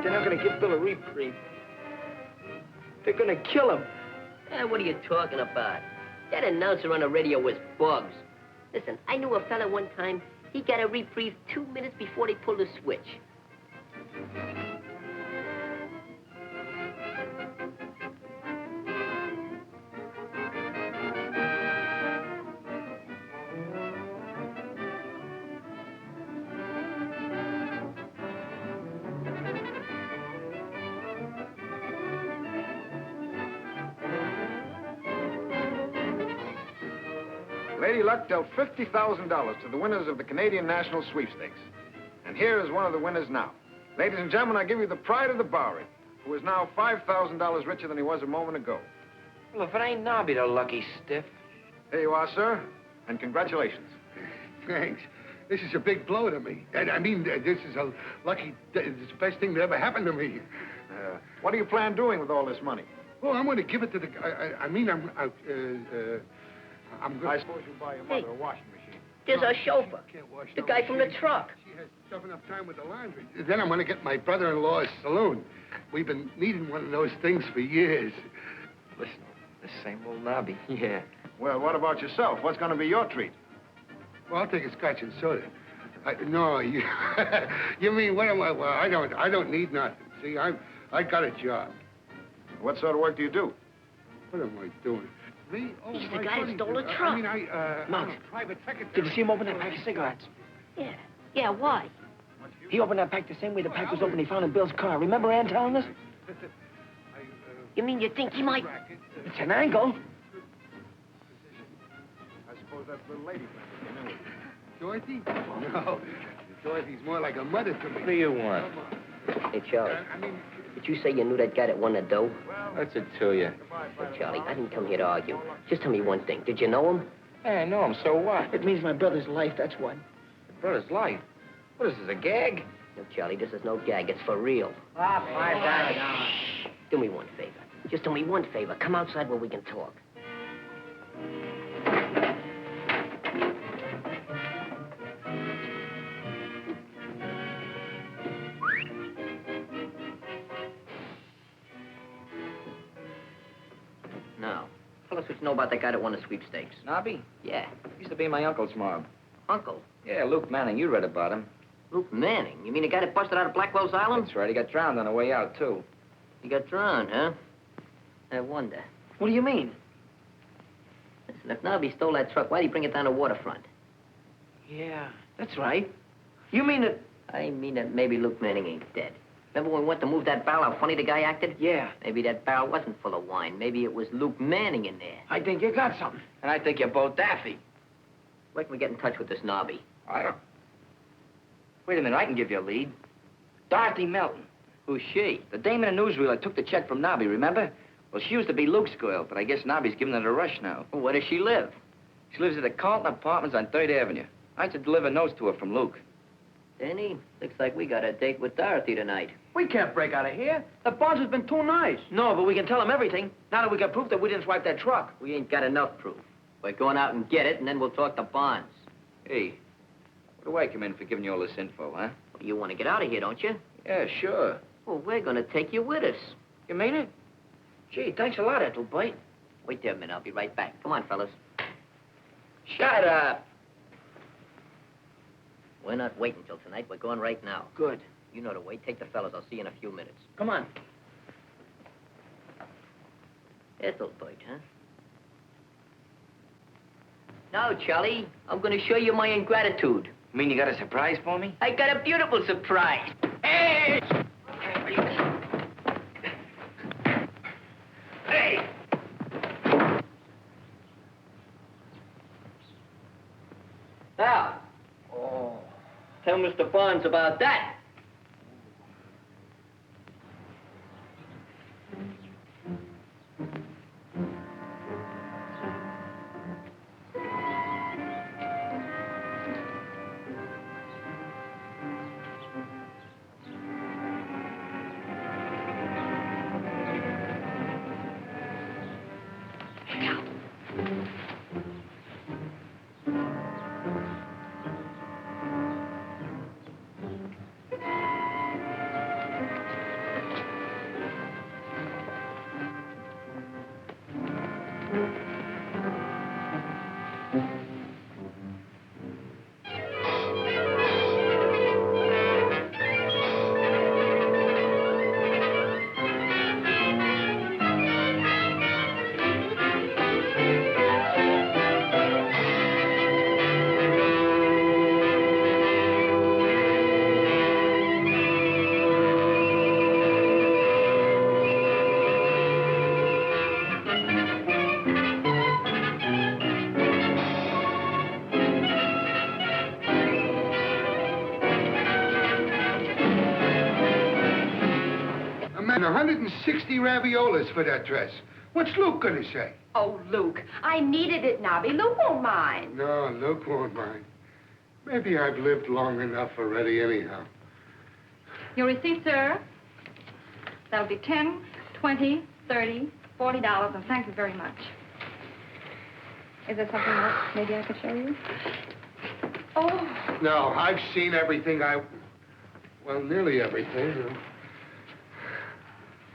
They're not going to give Bill a reprieve. They're going to kill him. What are you talking about? That announcer on the radio was Bugs. Listen, I knew a fella one time. He got a reprieve 2 minutes before they pulled the switch. Lady Luck dealt $50,000 to the winners of the Canadian National Sweepstakes. And here is one of the winners now. Ladies and gentlemen, I give you the pride of the Bowery, who is now $5,000 richer than he was a moment ago. Well, if it ain't Nobby, the lucky stiff. Here you are, sir, and congratulations. Thanks. This is a big blow to me. And I mean, this is a lucky... It's the best thing that ever happened to me. What do you plan doing with all this money? Well, I'm going to give it to the... I'm going I suppose you buy your mother a washing machine. There's our chauffeur. The guy from the truck. She has stuff enough time with the laundry. Then I'm going to get my brother-in-law's saloon. We've been needing one of those things for years. Listen, the same old Nobby. Yeah. Well, what about yourself? What's going to be your treat? Well, I'll take a scotch and soda. No, you... you mean, what am I... Well, I don't need nothing. See, I got a job. What sort of work do you do? What am I doing? Me? Oh, he's the guy that stole the truck. I'm a private secretary. Did you see him open that pack of cigarettes? Yeah. Yeah, why? He opened that pack the same way the pack was opened he found in Bill's car. Remember Ann telling us? You mean you think he might... It's an angle. I suppose that's little lady friend. Dorothy? No. Dorothy's more like a mother to me. What do you want? Hey, Charlie. Did you say you knew that guy that won the dough? What's it to you? Hey, Charlie, I didn't come here to argue. Just tell me one thing. Did you know him? Yeah, I know him. So what? It means my brother's life, that's what. My brother's life? What is this, a gag? No, Charlie, this is no gag. It's for real. $5,000. Do me one favor. Just do me one favor. Come outside where we can talk. Now, tell us what you know about that guy that won the sweepstakes. Nobby? Yeah. Used to be my uncle's mob. Uncle? Yeah, Luke Manning. You read about him. Luke Manning? You mean the guy that busted out of Blackwell's Island? That's right. He got drowned on the way out, too. He got drowned, huh? I wonder. What do you mean? Listen, if Nobby stole that truck, why'd he bring it down the waterfront? Yeah, that's right. You mean that... I mean that maybe Luke Manning ain't dead. Remember when we went to move that barrel, how funny the guy acted? Yeah. Maybe that barrel wasn't full of wine. Maybe it was Luke Manning in there. I think you got something. And I think you're both daffy. Where can we get in touch with this Nobby? I don't... Wait a minute, I can give you a lead. Dorothy Melton. Who's she? The dame in the newsreel that took the check from Nobby, remember? Well, she used to be Luke's girl, but I guess Nobby's giving it a rush now. Well, where does she live? She lives at the Carlton Apartments on 3rd Avenue. I had to deliver notes to her from Luke. Danny, looks like we got a date with Dorothy tonight. We can't break out of here. The boss has been too nice. No, but we can tell him everything. Now that we got proof that we didn't swipe that truck. We ain't got enough proof. We're going out and get it, and then we'll talk to Bonds. Hey, what do I come in for giving you all this info, huh? Well, you want to get out of here, don't you? Yeah, sure. Well, we're going to take you with us. You mean it? Gee, thanks a lot, Ethelbite. Wait there a minute. I'll be right back. Come on, fellas. Shut up. We're not waiting till tonight. We're going right now. Good. You know the way. Take the fellas. I'll see you in a few minutes. Come on. Ethelbert, huh? No, Charlie. I'm going to show you my ingratitude. You mean you got a surprise for me? I got a beautiful surprise. Hey! Hey! Now, tell Mr. Barnes about that. Man, 160 raviolas for that dress. What's Luke gonna say? Oh, Luke, I needed it, Nobby. Luke won't mind. No, Luke won't mind. Maybe I've lived long enough already anyhow. Your receipt, sir. That'll be $10, $20, $30, $40, and thank you very much. Is there something else maybe I could show you? Oh. No, I've seen everything well, nearly everything.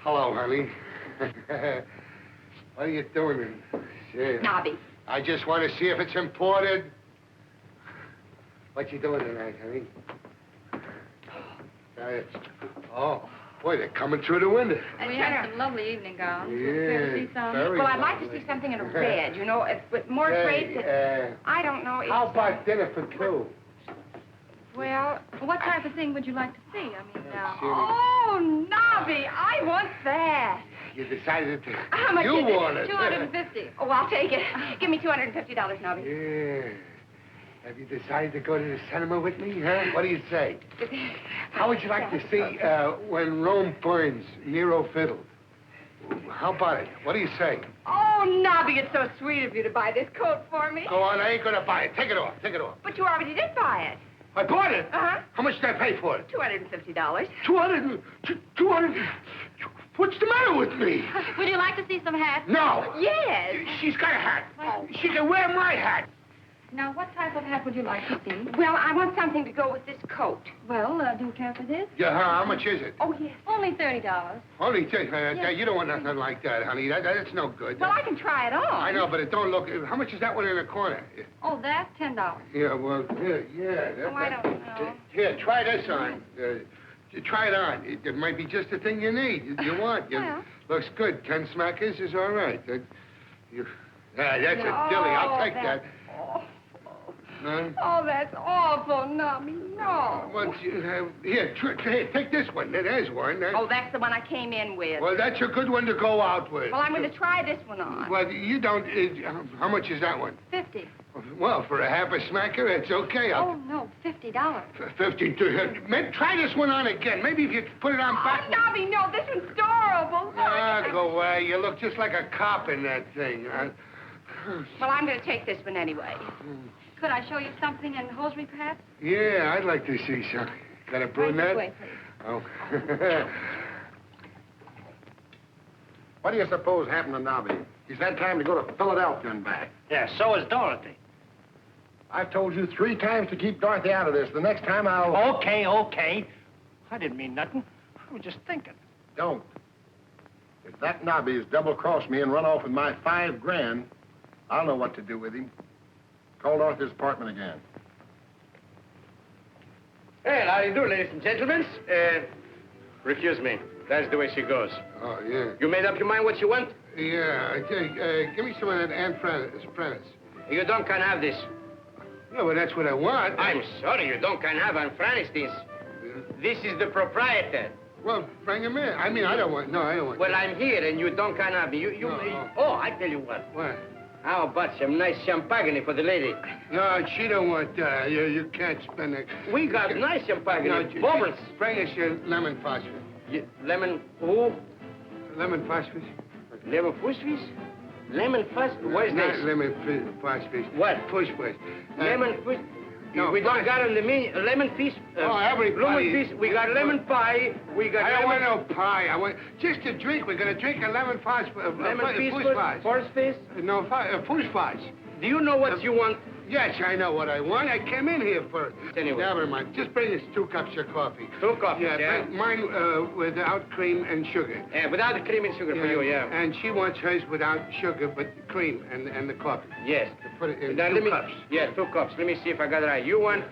Hello, honey. What are you doing? Nobby. I just want to see if it's imported. What you doing tonight, honey? Oh, boy, they're coming through the window. We have some lovely evening gowns. Yeah, See some? very Well, I'd like to lovely. see something in a red, you know, with more traits. I don't know. How about dinner for two? Well, what type of thing would you like to see? I mean, Oh, Nobby, I want that. You decided to... How much you is it? want it. $250. Oh, I'll take it. Give me $250, Nobby. Yeah. Have you decided to go to the cinema with me, huh? What do you say? How would you like to see When Rome Burns, Nero Fiddled? How about it? What do you say? Oh, Nobby, it's so sweet of you to buy this coat for me. Go on, I ain't gonna buy it. Take it off. Take it off. But you already did buy it. I bought it? Uh-huh. How much did I pay for it? $250. 200. What's the matter with me? would you like to see some hats? No. Yes. She's got a hat. She can wear my hat. Now, what type of hat would you like to see? Well, I want something to go with this coat. Well, do you care for this? Yeah, how much is it? Oh, yes. Only $30. Only you don't want nothing like that, honey. That's no good. Well, I can try it on. I know, but it don't look... How much is that one in the corner? Oh, that's $10. Yeah, well, yeah. I don't know. Here, try this on. Try it on. It might be just the thing you need, you want. Looks good. 10 smackers is all right. That's a dilly. I'll take that. None? Oh, that's awful, Nobby. No. Here, take this one. There's one. Oh, that's the one I came in with. Well, that's a good one to go out with. Well, I'm going to try this one on. Well, you don't... how much is that one? $50. Well, for a half a smacker, it's okay. Oh, no, $50. 50. Try this one on again. Maybe if you put it on back... Oh, Nobby, no, this one's adorable. Go away. You look just like a cop in that thing. Well, I'm going to take this one anyway. Could I show you something in hosiery, perhaps? Yeah, I'd like to see some. Got a brunette? Right this way, please. Oh. What do you suppose happened to Nobby? He's had time to go to Philadelphia and back. Yeah, so is Dorothy. I've told you 3 times to keep Dorothy out of this. The next time I'll... Okay. I didn't mean nothing. I was just thinking. Don't. If that Nobby's double-crossed me and run off with my $5 grand, I'll know what to do with him. Call Dorothy's apartment again. Well, how do you do, ladies and gentlemen? Refuse me. That's the way she goes. Oh, yeah. You made up your mind what you want? Yeah. Give me some of that Aunt Prentice. You don't can have this. No, but that's what I want. I'm sorry, you don't can have on Franistis. This is the proprietor. Well, bring him in. I mean, I don't want... No, I don't want... Well, I'm here, and you don't can have me. Oh, I tell you what. What? How about some nice champagne for the lady? No, she don't want that. You can't spend it. We got nice champagne. Bubbles. Bring us your lemon phosphate. Lemon who? Lemon phosphate. Lemon phosphate? Lemon phosphate? What is Not this? lemon phosphate. What? Phosphate. Lemon phosphate? No, we don't got on the menu. Lemon fish. Everybody. Lemon fish. We got lemon pie. We got. I don't want no pie. I want just a drink. We're gonna drink a lemon phosphate. Lemon fish. Horse fish. No, phosphate. Do you know what you want? Yes, I know what I want. I came in here for it. Anyway. Never mind. Just bring us 2 cups of coffee. 2 coffees, Yeah, bring mine without cream and sugar. Yeah, without the cream and sugar for you, yeah. And she wants hers without sugar, but cream and the coffee. Yes. Put it in Now, 2 cups. Yeah, 2 cups. Let me see if I got it right. You want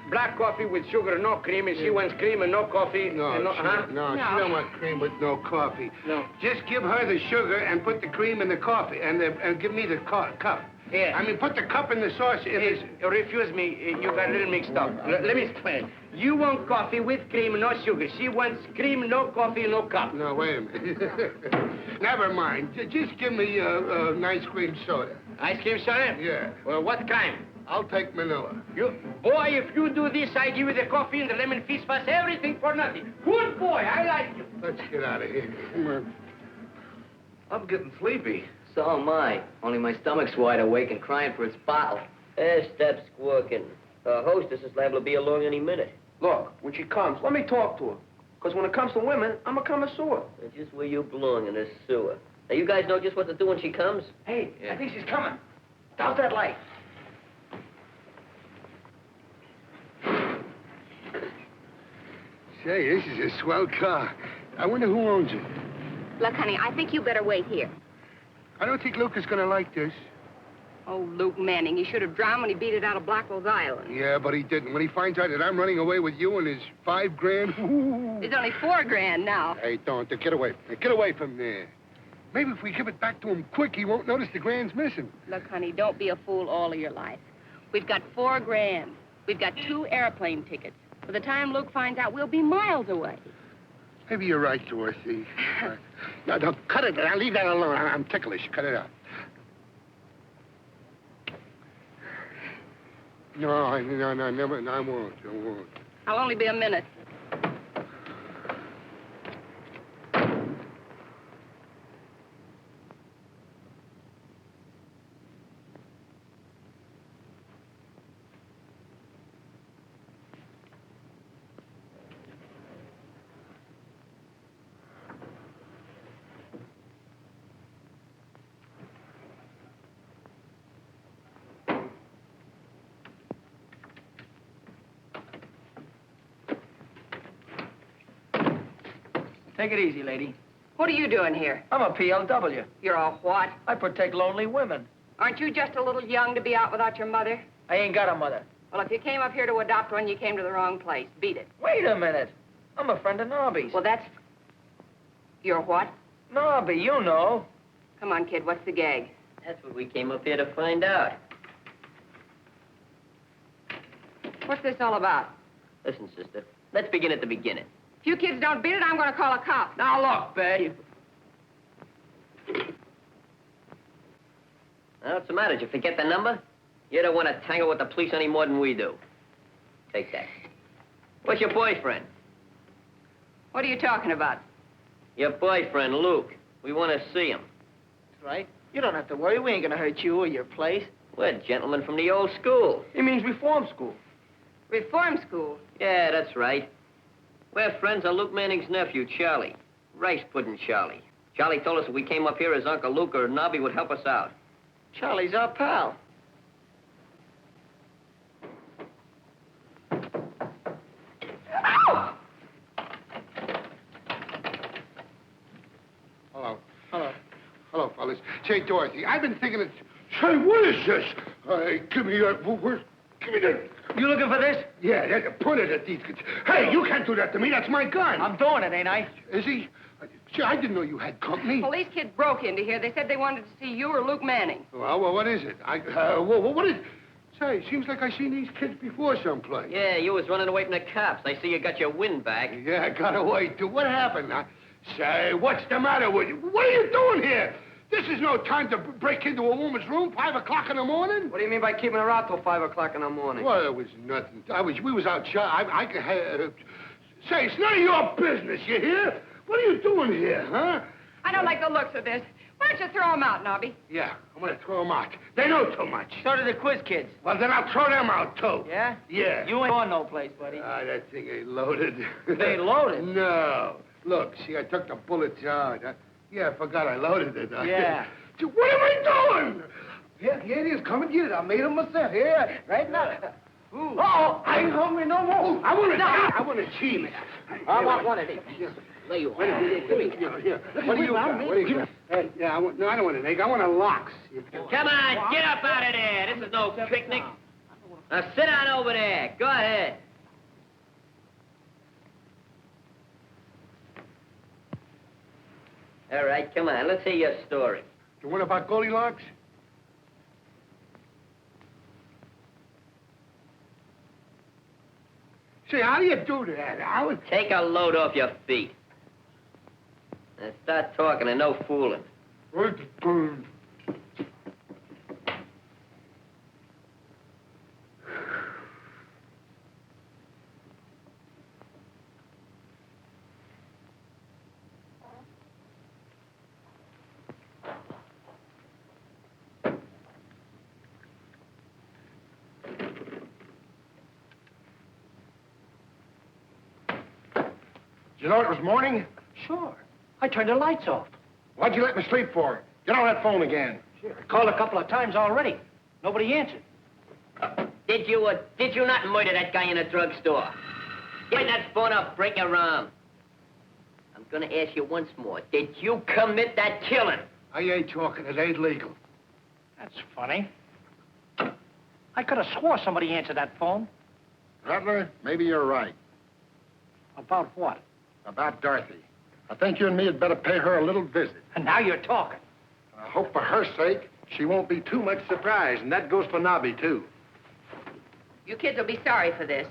black coffee with sugar, no cream, and she wants cream and no coffee. No, and she don't want cream with no coffee. No. Just give her the sugar and put the cream in the coffee, and give me the cup. Yeah. I mean, put the cup in the sauce in this. Refuse me. You got a little mixed up. Let me explain. You want coffee with cream, no sugar. She wants cream, no coffee, no cup. No, wait a minute. Never mind. Just give me an ice cream soda. Ice cream soda? Yeah. Well, what kind? I'll take vanilla. Boy, if you do this, I give you the coffee and the lemon fish pass, everything for nothing. Good boy, I like you. Let's get out of here. Come on. I'm getting sleepy. So am I. Only my stomach's wide awake and crying for its bottle. Stop squawking. The hostess is liable to be along any minute. Look, when she comes, let me talk to her. Because when it comes to women, I'm a connoisseur. That's just where you belong, in this sewer. Now, you guys know just what to do when she comes? Hey, I think she's coming. Douse that light. Say, this is a swell car. I wonder who owns it. Look, honey, I think you better wait here. I don't think Luke is going to like this. Oh, Luke Manning, he should have drowned when he beat it out of Blackwell's Island. Yeah, but he didn't. When he finds out that I'm running away with you and his $5 grand, ooh. There's only $4 grand now. Hey, don't. Get away. Get away from there. Maybe if we give it back to him quick, he won't notice the grand's missing. Look, honey, don't be a fool all of your life. We've got $4 grand. We've got 2 airplane tickets. By the time Luke finds out, we'll be miles away. Maybe you're right, Dorothy. No, cut it. I'll leave that alone. I'm ticklish. Cut it out. No, never. No, I won't. I'll only be a minute. Take it easy, lady. What are you doing here? I'm a PLW. You're a what? I protect lonely women. Aren't you just a little young to be out without your mother? I ain't got a mother. Well, if you came up here to adopt one, you came to the wrong place. Beat it. Wait a minute. I'm a friend of Nobby's. Well, that's... You're what? Nobby, you know. Come on, kid, what's the gag? That's what we came up here to find out. What's this all about? Listen, sister, let's begin at the beginning. If you kids don't beat it, I'm going to call a cop. Now, look, babe. Now, what's the matter? Did you forget the number? You don't want to tangle with the police any more than we do. Take that. What's your boyfriend? What are you talking about? Your boyfriend, Luke. We want to see him. That's right. You don't have to worry. We ain't going to hurt you or your place. We're gentlemen from the old school. He means reform school. Reform school? Yeah, that's right. We're friends of Luke Manning's nephew, Charlie. Rice Pudding Charlie. Charlie told us if we came up here, his Uncle Luke or Nobby would help us out. Charlie's our pal. Hello. Hello. Hello, fellas. Say, Dorothy, I've been thinking it's... Say, what is this? Give me that... Give me that... You looking for this? Yeah, point it at these kids. Hey, you can't do that to me. That's my gun. I'm doing it, ain't I? Is he? Gee, I didn't know you had company. Police kids broke into here. They said they wanted to see you or Luke Manning. Well, what is it? What is... Say, seems like I seen these kids before someplace. Yeah, you was running away from the cops. I see you got your wind back. Yeah, I got away, too. What happened? Say, what's the matter with you? What are you doing here? This is no time to break into a woman's room 5 o'clock in the morning. What do you mean by keeping her out till 5 o'clock in the morning? Well, it was nothing. We was out say, it's none of your business, you hear? What are you doing here, huh? I don't like the looks of this. Why don't you throw them out, Nobby? Yeah, I'm gonna throw them out. They know too much. So do the quiz kids. Well, then I'll throw them out, too. Yeah? Yeah. You ain't going no place, buddy. That thing ain't loaded. It ain't loaded? No. Look, see, I took the bullets out. Yeah, I forgot I loaded it. Yeah. What am I doing? Here it is. Come and get it. I made it myself. Here, right now. Ooh. Uh-oh, I ain't hungry no more. I want a cheese. I want one of these. Lay you What do you got? Yeah, I don't want an egg. I want a lox. Come on, get up out of there. This is no picnic. Now sit down over there. Go ahead. All right, come on. Let's hear your story. The one about Goldilocks? Say, how do you do that, Howard? Take a load off your feet. Now start talking and no fooling. You know it was morning? Sure. I turned the lights off. What'd you let me sleep for? Get on that phone again. Sure. I called a couple of times already. Nobody answered. Did you not murder that guy in the drugstore? Get that phone up, break your arm. I'm gonna ask you once more. Did you commit that killing? I ain't talking. It ain't legal. That's funny. I could have swore somebody answered that phone. Rattler, maybe you're right. About what? About Dorothy. I think you and me had better pay her a little visit. And now you're talking. I hope for her sake she won't be too much surprised, and that goes for Nobby, too. You kids will be sorry for this.